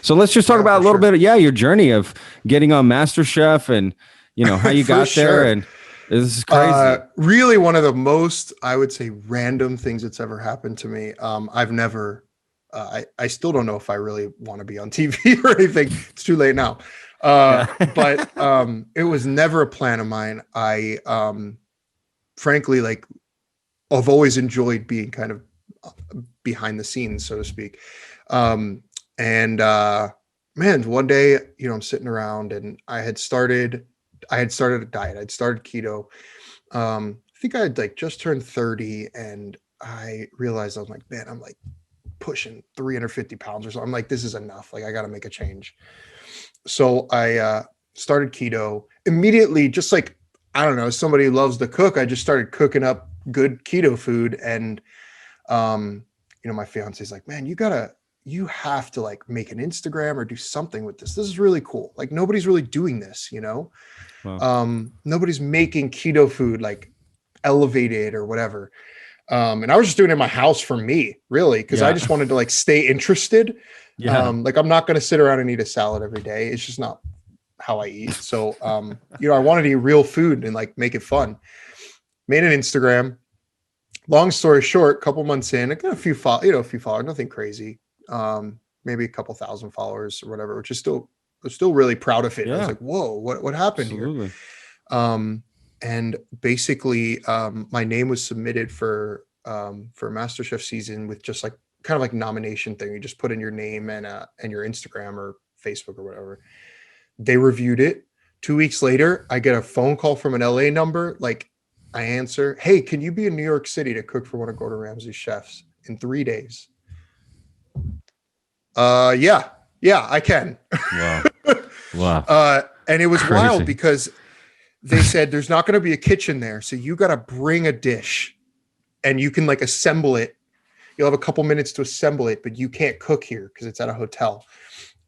So let's just talk about a little bit of, your journey of getting on MasterChef and, how you got there. And this is crazy. Really one of the most, I would say, random things that's ever happened to me. I've never, I still don't know if I really want to be on TV or anything. It's too late now. But it was never a plan of mine. I, frankly, like, I've always enjoyed being kind of behind the scenes, so to speak. Man, one day, I'm sitting around and I had started a diet. I'd started keto. I think I had like just turned 30 and I realized I was like, man, I'm like pushing 350 pounds or so. I'm like, this is enough. Like I got to make a change. So I started keto immediately, just like, I don't know, somebody who loves to cook. I just started cooking up good keto food. And, my fiance's like, man, you have to like make an Instagram or do something with this. This is really cool. Like nobody's really doing this, Wow. Nobody's making keto food like elevated or whatever. And I was just doing it in my house for me, really, because I just wanted to like stay interested. Like I'm not going to sit around and eat a salad every day. It's just not how I eat. So, I wanted to eat real food and like make it fun. Made an Instagram. Long story short, a couple months in, I got a few followers, nothing crazy. Maybe a couple thousand followers or whatever, which is still really proud of it. Yeah. I was like, whoa, what happened here? And basically, my name was submitted for MasterChef season with just like kind of like nomination thing. You just put in your name and your Instagram or Facebook or whatever. They reviewed it. 2 weeks later, I get a phone call from an LA number. Like I answer, hey, can you be in New York City to cook for one of Gordon Ramsay's chefs in 3 days? Yeah, I can. Wow. And it was crazy. Wild because they said there's not going to be a kitchen there. So you got to bring a dish and you can like assemble it. You'll have a couple minutes to assemble it, but you can't cook here because it's at a hotel.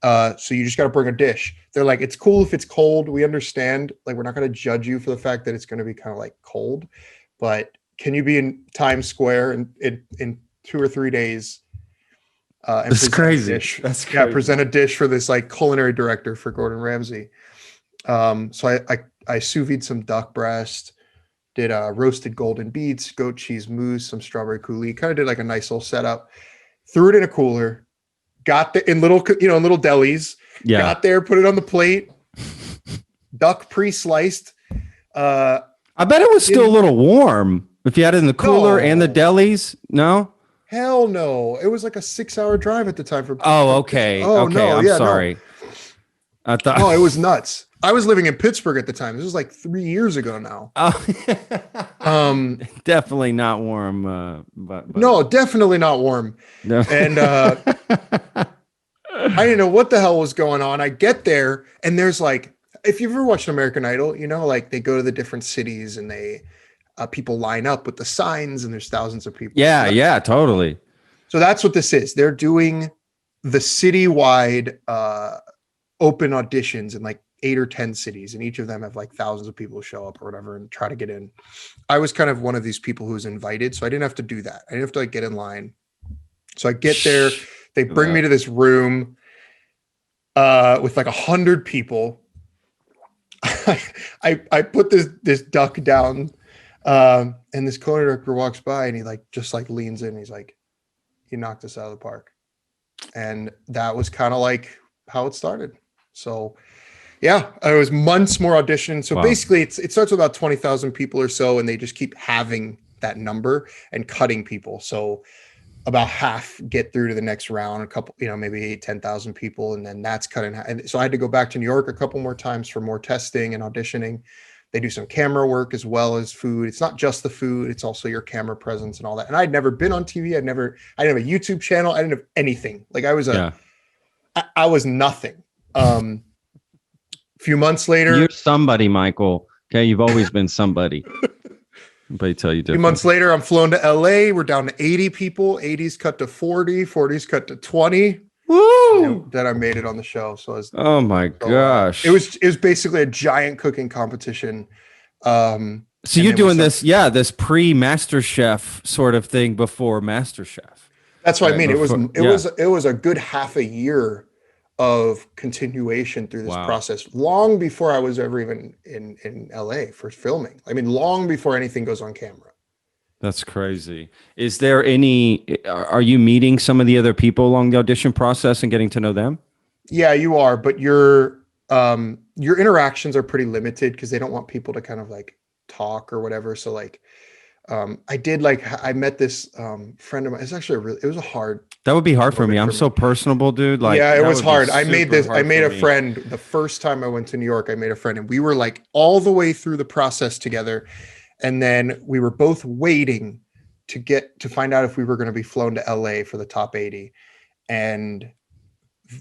So you just got to bring a dish. They're like, it's cool if it's cold. We understand. Like, we're not going to judge you for the fact that it's going to be kind of like cold, but can you be in Times Square in 2 or 3 days? That's crazy. That's crazy. Yeah, present a dish for this like culinary director for Gordon Ramsay. So I sous vide some duck breast, did roasted golden beets, goat cheese mousse, some strawberry coulis. Kind of did like a nice little setup. Threw it in a cooler. Got the in little delis. Yeah. Got there, put it on the plate. Duck pre-sliced. I bet it was still a little warm if you had it in the cooler and the delis. No. Hell no. It was like a 6-hour drive at the time for. Oh, okay. Oh, okay. No. I'm sorry. No. I thought. No, it was nuts. I was living in Pittsburgh at the time. This was like 3 years ago now. Definitely not warm. But no, definitely not warm. No. And I didn't know what the hell was going on. I get there and there's like, if you've ever watched American Idol, like they go to the different cities and they people line up with the signs and there's thousands of people. Yeah, totally. So that's what this is. They're doing the citywide open auditions in like 8 or 10 cities, and each of them have like thousands of people show up or whatever and try to get in. I was kind of one of these people who was invited, so I didn't have to do that. I didn't have to like get in line. So I get there, they bring me to this room with like 100 people. I put this duck down, and this culinary director walks by and he like just like leans in. He's like, "You knocked us out of the park," and that was kind of like how it started. So. Yeah, it was months more auditions. So basically, it starts with about 20,000 people or so, and they just keep having that number and cutting people. So about half get through to the next round, a couple, maybe 10,000 people, and then that's cut in half. And so I had to go back to New York a couple more times for more testing and auditioning. They do some camera work as well as food. It's not just the food; it's also your camera presence and all that. And I'd never been on TV. I didn't have a YouTube channel. I didn't have anything. Like I was I was nothing. Few months later, you're somebody, Michael. Okay, you've always been somebody. Nobody tell you different. A few months later, I'm flown to LA. We're down to 80 people. 80s cut to 40. 40s cut to 20. Woo! Then I made it on the show. So oh my gosh, it was basically a giant cooking competition. So you're doing this pre-MasterChef sort of thing before MasterChef. That's what I mean. It was a good half a year of continuation through this Wow. process long before I was ever even in LA for filming. I mean, long before anything goes on camera. That's crazy. Is there are you meeting some of the other people along the audition process and getting to know them? Yeah, you are, but your interactions are pretty limited because they don't want people to kind of like talk or whatever. So like I met this friend of mine. It's actually it was a hard That would be hard for me. moment I'm for so me. personable, dude. Like Yeah, it that was would be hard. super I hard made for a me. friend the first time I went to New York. I made a friend and we were like all the way through the process together. And then we were both waiting to find out if we were going to be flown to LA for the top 80. And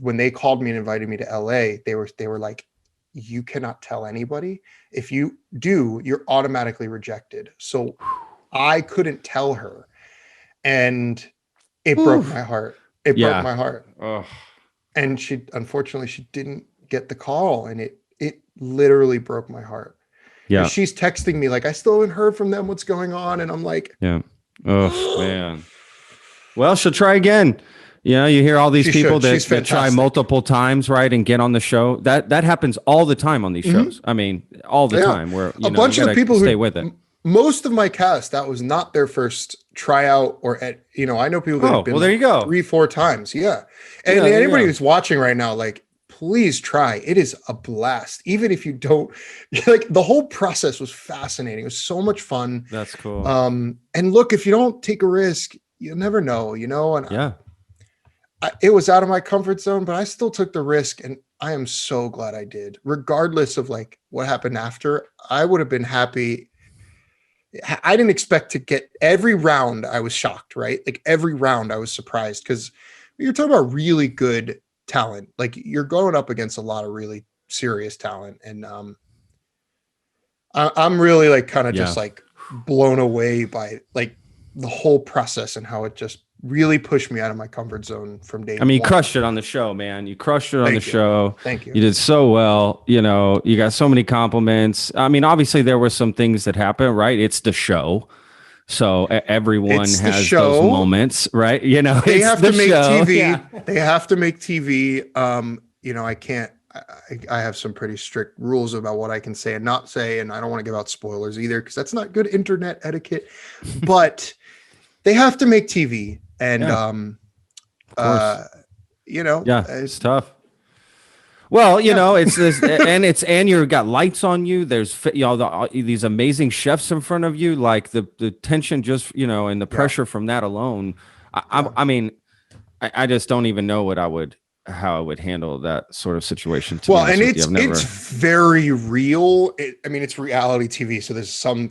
when they called me and invited me to LA, they were like, you cannot tell anybody. If you do, you're automatically rejected. So I couldn't tell her. And it broke Oof. my heart. It broke Yeah. my heart. Oh, And unfortunately she didn't get the call, and it literally broke my heart. And yeah. she's texting me like, I still haven't heard from them. What's going on? And I'm like, Yeah. Oh, man. Well, she'll try again. You know, you hear all these she people should. She's that try fantastic. multiple times, right, and get on the show. That happens all the time on these shows. I mean, all the time. Where A bunch you of the gotta people stay with it. most of my cast, that was not their first tryout I know people that Oh, have been well, there like you go. 3-4 times. Yeah. And Yeah, there you anybody go. who's watching right now, like, please try. It is a blast. Even if you don't like, the whole process was fascinating. It was so much fun. That's cool. And look, if you don't take a risk, you'll never know, and Yeah. it was out of my comfort zone, but I still took the risk, and I am so glad I did. Regardless of like what happened after, I would have been happy. I didn't expect to get every round. I was shocked, right? Like every round I was surprised, because you're talking about really good talent. Like you're going up against a lot of really serious talent. And I'm really like kind of Yeah. just like blown away by like the whole process and how it just really pushed me out of my comfort zone from day I mean, you one. crushed it on the show, man. You crushed it on the show. Thank you. You did so well. You know, you got so many compliments. I mean, obviously there were some things that happened, right? It's the show. So everyone It's the has show. those moments, right? You know, They it's have the to make show. TV. Yeah. They have to make TV. I can't. I have some pretty strict rules about what I can say and not say, and I don't want to give out spoilers either, because that's not good internet etiquette. But they have to make TV, and Yeah. Of course. Yeah, it's tough. Well, you know, it's this, and you got lights on you. There's, these amazing chefs in front of you. Like the tension, just and the pressure from that alone. I mean, I just don't even know how I would handle that sort of situation. Well, and it's very real. It's reality TV, so there's some,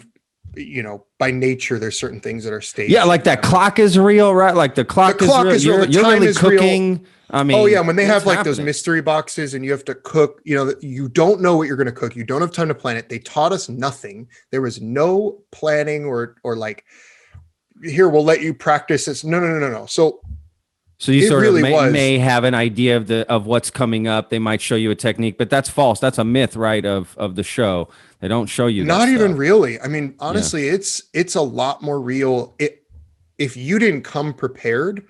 by nature, there's certain things that are staged. Yeah, like that clock is real, right? Like the clock is real. You're really cooking. Real. I mean, oh yeah, when they have like those mystery boxes and you have to cook, you don't know what you're going to cook. You don't have time to plan it. They taught us nothing. There was no planning or like, here, we'll let you practice this. No. So you sort of may have an idea of what's coming up. They might show you a technique, but that's false. That's a myth, right? Of the show. They don't show you that Not stuff. even really. I mean, honestly, it's a lot more real. If you didn't come prepared,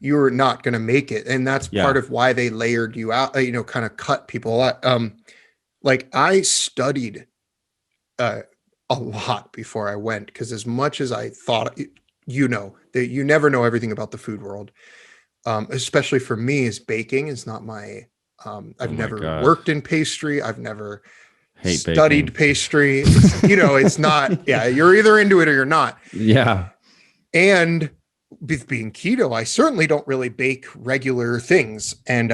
you're not going to make it. And that's part of why they layered you out, kind of cut people out. Like I studied a lot before I went, because as much as I thought, that you never know everything about the food world. Especially for me, is baking is not my, I've never worked in pastry. I've never studied pastry. It's not, you're either into it or you're not. Yeah. And with being keto, I certainly don't really bake regular things. And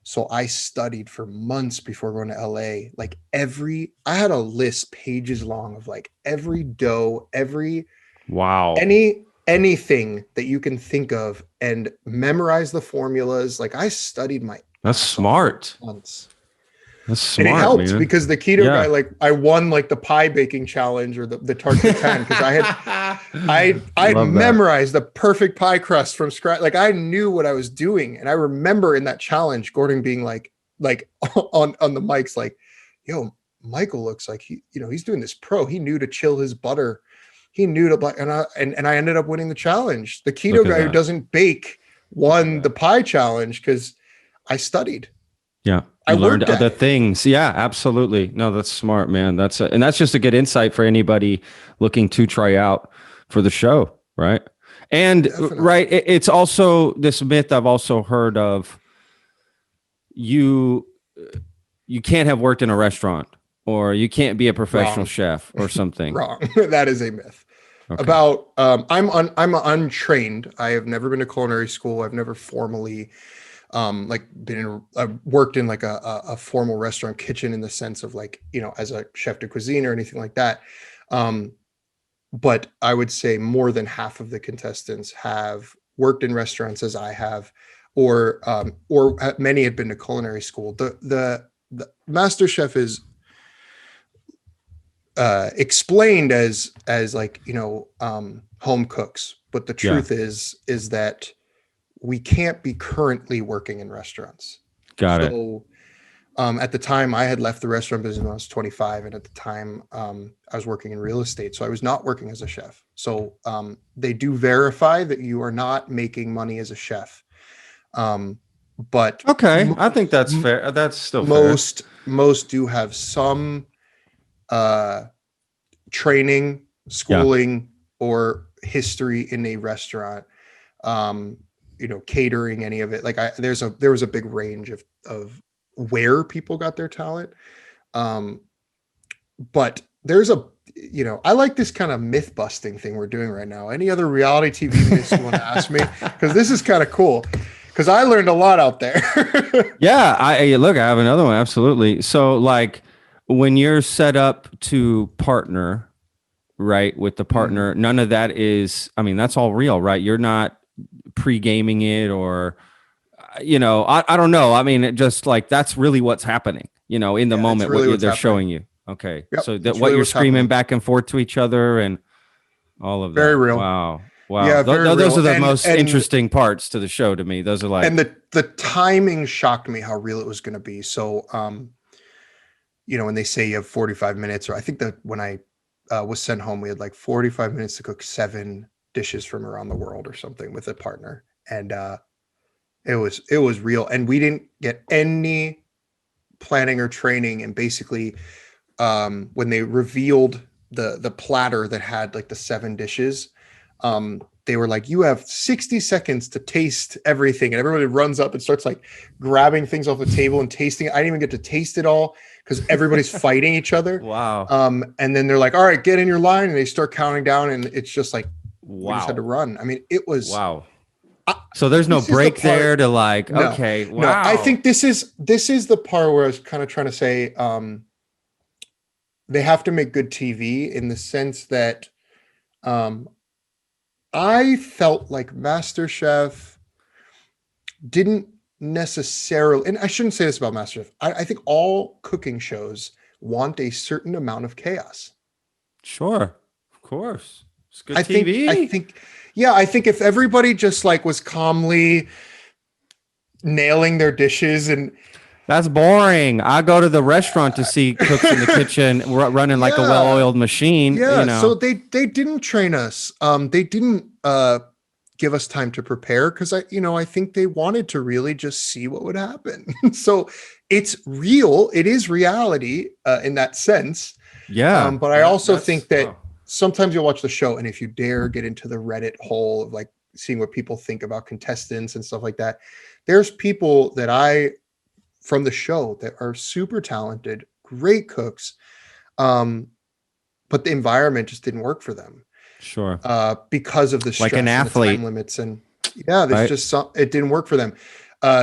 so I studied for months before going to LA. Like I had a list pages long of like every dough, anything that you can think of, and memorize the formulas. Like I studied that's smart. Months. That's smart. And it helped because the keto guy, like I won like the pie baking challenge or the tarte tatin, because I memorized the perfect pie crust from scratch. Like I knew what I was doing. And I remember in that challenge, Gordon being like on the mics, like, yo, Michael looks like he's doing this pro. He knew to chill his butter. He knew to and I ended up winning the challenge. The keto guy who doesn't bake won the pie challenge because I studied. Yeah. I You learned worked at other it. things. Yeah, absolutely. No, that's smart, man. And that's just a good insight for anybody looking to try out for the show. Right. And Definitely. right. It's also this myth I've also heard of. You you can't have worked in a restaurant, or you can't be a professional Wrong. chef or something. Wrong. That is a myth. Okay. About I'm untrained. I have never been to culinary school. I've never formally like been in worked in like a formal restaurant kitchen in the sense of like, you know, as a chef de cuisine or anything like that. Um, but I would say more than half of the contestants have worked in restaurants as I have, or many had been to culinary school. The Masterchef is explained as like, you know, home cooks, but the Yeah. truth is that we can't be currently working in restaurants. Got it. So at the time I had left the restaurant business when I was 25. And at the time I was working in real estate. So I was not working as a chef. So they do verify that you are not making money as a chef. But Okay. I think that's fair. That's still fair. Most do have some training, schooling, or history in a restaurant. You know, catering, any of it. Like there was a big range of where people got their talent. But there's you know, I like this kind of myth busting thing we're doing right now. Any other reality TV myths you want to ask me? Because this is kind of cool. Because I learned a lot out there. Yeah, I look, I have another one. Absolutely. So like when you're set up to partner, right, with the partner, none of that is, I mean, that's all real, right? You're not pre-gaming it, or you know, I don't know. I mean, it just like that's really what's happening, you know, in the moment, really they're happening. showing you. Okay. Yep, So that what you're screaming happening back and forth to each other and all of very that. real. Wow. Yeah, Those are the most interesting parts to the show to me. Those are like, and the timing shocked me how real it was going to be. So, you know, when they say you have 45 minutes, or I think that when I was sent home, we had like 45 minutes to cook 7 dishes from around the world or something with a partner. And it was real. And we didn't get any planning or training. And basically, when they revealed the platter that had like the 7 dishes, they were like, you have 60 seconds to taste everything. And everybody runs up and starts like grabbing things off the table and tasting it. I didn't even get to taste it all because everybody's fighting each other. wow. And then they're like, all right, get in your line. And they start counting down, and it's just like, wow. We just had to run. I mean, it was, wow. So there's no break there to like, no, okay. Wow. No, I think this is the part where I was kind of trying to say, they have to make good TV in the sense that, I felt like MasterChef didn't necessarily, and I shouldn't say this about MasterChef. I think all cooking shows want a certain amount of chaos. Sure, of course. It's good TV. I think if everybody just like was calmly nailing their dishes, and that's boring. I go to the restaurant to see cooks in the kitchen running like a well-oiled machine. Yeah. You know? So they didn't train us. They didn't give us time to prepare because I think they wanted to really just see what would happen. So it's real. It is reality in that sense. Yeah. But I also think that sometimes you'll watch the show, and if you dare get into the Reddit hole of like seeing what people think about contestants and stuff like that, there's people that from the show that are super talented, great cooks. But the environment just didn't work for them. Sure. Because of the stress, like an athlete, and the time limits, and there's just it didn't work for them.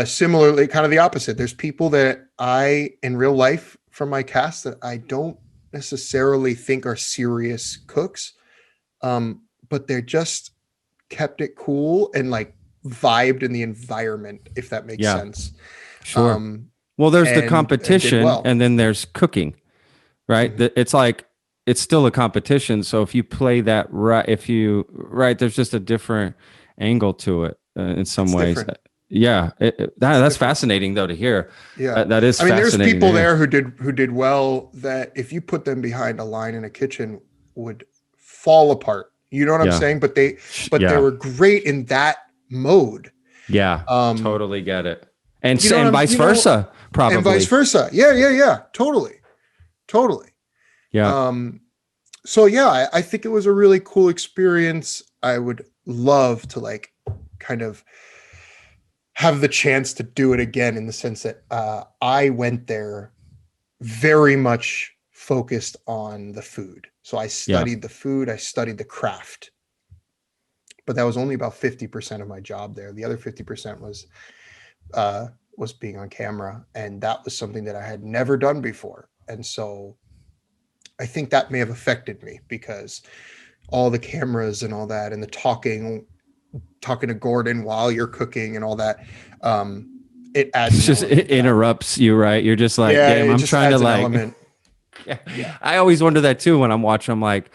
Similarly, kind of the opposite. There's people that I in real life from my cast that I don't necessarily think are serious cooks, but they're just kept it cool and like vibed in the environment, if that makes sense. Sure. Well, there's the competition, and then there's cooking, right? Mm-hmm. It's like, it's still a competition. So if you play that right, there's just a different angle to it in some ways. Different. Yeah. That's fascinating though to hear. Yeah. That is fascinating. There's people there who did well, that if you put them behind a line in a kitchen would fall apart. You know what I'm saying? But they were great in that mode. Yeah. Totally get it. and you know, and vice versa, probably. And vice versa. Yeah. Totally. Yeah. So yeah, I think it was a really cool experience. I would love to like kind of have the chance to do it again, in the sense that I went there very much focused on the food. So I studied the food, I studied the craft, but that was only about 50% of my job there. The other 50% was being on camera, and that was something that I had never done before. And so I think that may have affected me, because all the cameras and all that, and the talking to Gordon while you're cooking and all that, it adds. It interrupts you, right? You're just like, damn, I'm trying to like. Element. Yeah. I always wonder that too when I'm watching. I'm like,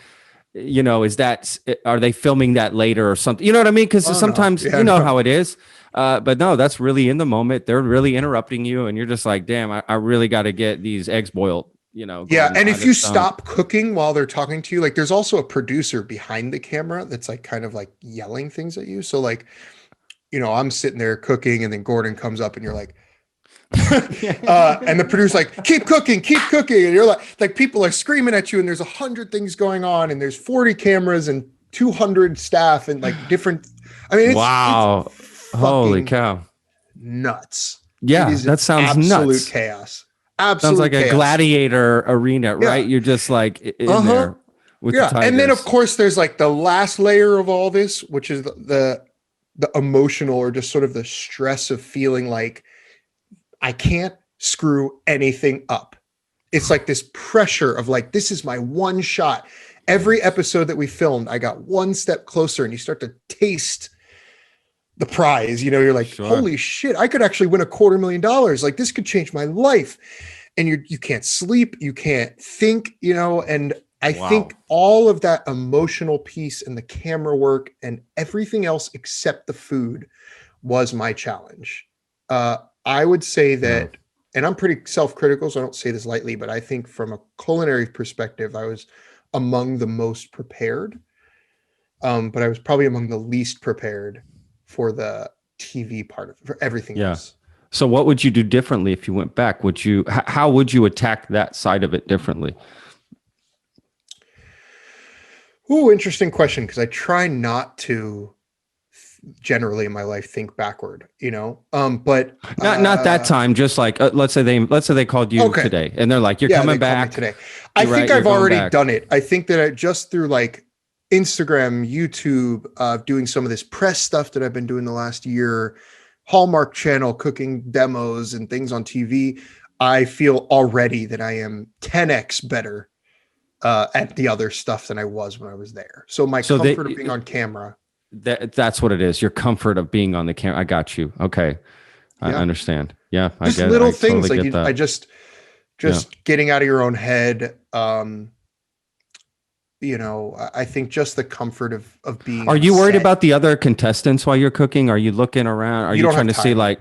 are they filming that later or something? You know what I mean? Because sometimes how it is. But no, that's really in the moment. They're really interrupting you, and you're just like, damn, I really got to get these eggs boiled. Yeah, and if you stop cooking while they're talking to you, like there's also a producer behind the camera that's like kind of like yelling things at you. So like, I'm sitting there cooking, and then Gordon comes up, and you're like, and the producer's like, keep cooking, and you're like people are screaming at you, and there's 100 things going on, and there's 40 cameras and 200 staff and like different. I mean, wow, holy cow, nuts. Yeah, that sounds absolute nuts. Chaos. Absolute sounds like chaos. A gladiator arena, right? You're just like in there with the tigers. And then of course there's like the last layer of all this, which is the emotional, or just sort of the stress of feeling like I can't screw anything up. It's like this pressure of like, this is my one shot. Every episode that we filmed, I got one step closer, and you start to taste the prize. You're like, holy shit, I could actually win $250,000. Like, this could change my life. And you can't sleep, you can't think, and I think all of that emotional piece and the camera work and everything else except the food was my challenge. I would say that, and I'm pretty self-critical, so I don't say this lightly, but I think from a culinary perspective, I was among the most prepared, but I was probably among the least prepared for the TV part of it, for everything else. So what would you do differently if you went back? How would you attack that side of it differently? Ooh, interesting question, because I try not to generally in my life think backward, but not that time. Just like let's say they called you today, and they're like, you're coming back today. I think I've already done it. I think that I just through like Instagram, YouTube, doing some of this press stuff that I've been doing the last year, Hallmark Channel cooking demos and things on TV, I feel already that I am 10x better at the other stuff than I was when I was there. So comfort of being on camera. That's what it is. Your comfort of being on the camera. I got you. Okay. I understand. Yeah. Just little things like I just getting out of your own head. I think just the comfort of being. Are you worried about the other contestants while you're cooking? Are you looking around? Are you trying to see like,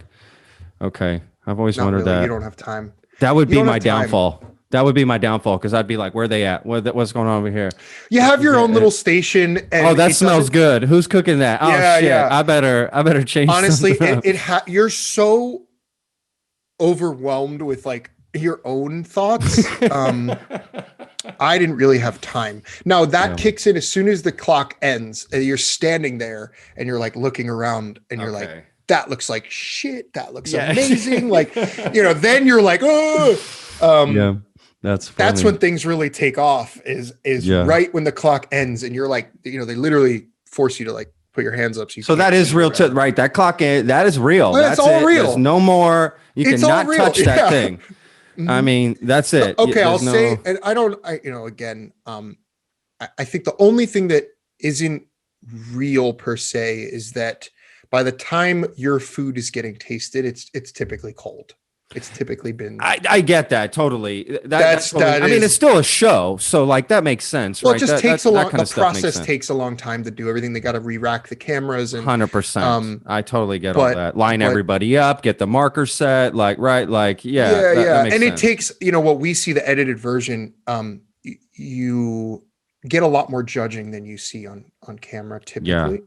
okay. I've always wondered that. You don't have time. That would be my downfall. That would be my downfall, because I'd be like, where are they at? What's going on over here? You have your own little station. And that smells good. Who's cooking that? Oh, shit. Yeah. I better change. Honestly, you're so overwhelmed with like your own thoughts. I didn't really have time. Now that kicks in as soon as the clock ends, and you're standing there and you're like looking around, and you're like, that looks like shit. That looks amazing. Like, then you're like, oh, that's when things really take off is right when the clock ends, and you're like, they literally force you to like put your hands up. So that is real, right? That clock, that is real. That's all real. There's no more. You cannot touch that thing. I mean, that's it. Okay, I'll say, and again, I think the only thing that isn't real per se is that by the time your food is getting tasted, it's typically cold. It's typically been. I get that totally. That's totally, I mean, it's still a show, so like that makes sense. Well, right? It just takes a long. The process takes a long time to do everything. They got to re-rack the cameras and 100%. I totally get all that. Line everybody up, get the marker set, like right, like that and it takes what we see the edited version. You get a lot more judging than you see on camera typically.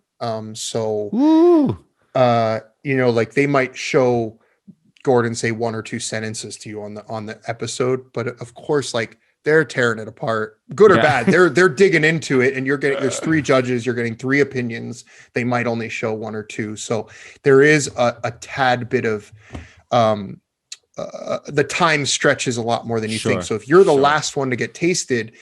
So like they might show Gordon say one or two sentences to you on the episode, but of course, like they're tearing it apart, good or bad. They're digging into it, and there's 3 judges. You're getting 3 opinions. They might only show 1 or 2, so there is a tad bit of the time stretches a lot more than you think. So if you're the last one to get tasted,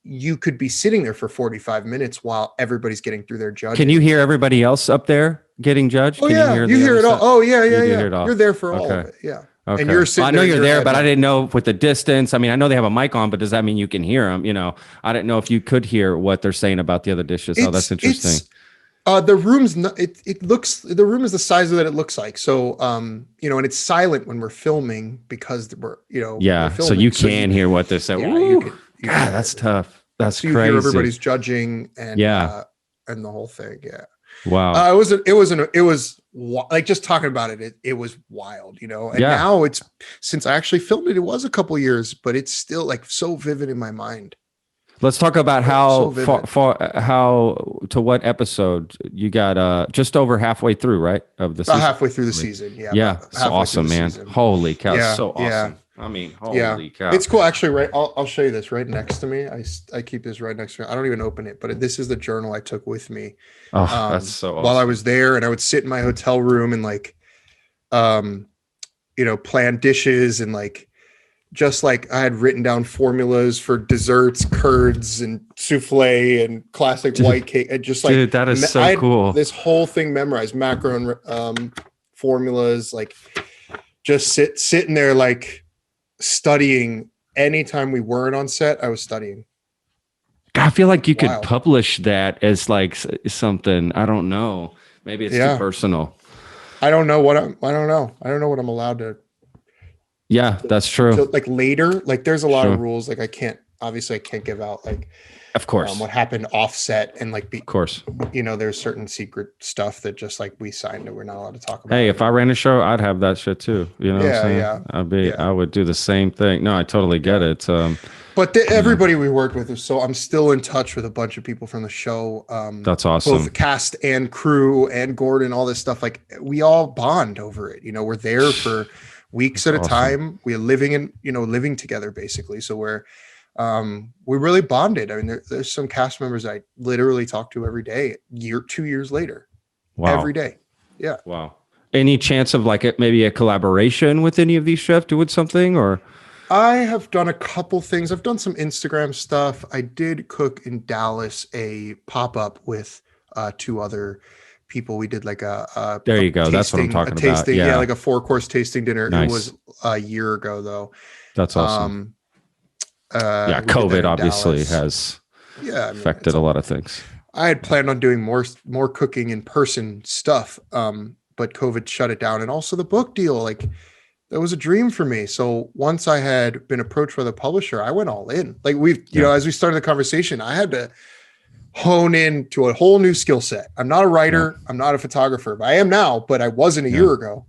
you could be sitting there for 45 minutes while everybody's getting through their judges. Can you hear everybody else up there getting judged? Oh, Can you hear it all. Oh, yeah. Hear it all. You're there for all of it. Yeah. Okay. And you're sitting I know you're there, but head. I didn't know with the distance. I mean, I know they have a mic on, but does that mean you can hear them? You know, I didn't know if you could hear what they're saying about the other dishes. Oh, that's interesting. The room's the room is the size of that it looks like. So, you know, and it's silent when we're filming because we're filming, so you can hear what they're saying. Yeah, you can that's tough. That's so crazy. You hear everybody's judging and and the whole thing. Yeah. Wow. It was like just talking about it. It was wild, you know. And now it's, since I actually filmed it, it was a couple years, but it's still like so vivid in my mind. Let's talk about how to what episode you got. Just over halfway through, right? Of the season. Halfway through the season. Yeah. Yeah. It's awesome, man. Season. Holy cow. Yeah, so awesome. Yeah. I mean, holy cow. It's cool. Actually, right. I'll show you this right next to me. I keep this right next to me. I don't even open it, but this is the journal I took with me. Oh, that's so awesome. While I was there, and I would sit in my hotel room and like, plan dishes, and like, just like I had written down formulas for desserts, curds, and souffle, and classic white cake. And just like, that is so cool. This whole thing memorized, macaron formulas, like just sitting there, like studying. Anytime we weren't on set, I was studying. I feel like you could publish that as like something. I don't know. Maybe it's too personal. I don't know what I don't know what I'm allowed to. Yeah, that's true. So, like later, like there's a lot of rules. Like I can't give out like, of course, what happened offset, and like, of course, there's certain secret stuff that just like we signed that we're not allowed to talk about. Hey, if I ran a show, I'd have that shit too. You know what I'm saying? I would do the same thing. No, I totally get it. But everybody we worked with, so I'm still in touch with a bunch of people from the show. That's awesome. Both cast and crew and Gordon, all this stuff. Like we all bond over it. We're there for weeks at a time. We're living together basically. So we really bonded. I mean, there's some cast members I literally talk to every day, 2 years later. Wow. Every day. Yeah. Wow. Any chance of like maybe a collaboration with any of these chefs doing something, or? I have done a couple things. I've done some Instagram stuff. I did cook in Dallas a pop-up with 2 other people. We did like a there you go. That's what I'm talking about. Yeah, like a 4-course tasting dinner. Nice. It was a year ago though. That's awesome. COVID obviously has affected a lot of things. I had planned on doing more cooking in person stuff, but COVID shut it down. And also the book deal, like that was a dream for me. So once I had been approached by the publisher, I went all in. Like as we started the conversation, I had to hone in to a whole new skill set. I'm not a writer. I'm not a photographer, but I am now, but I wasn't a year ago.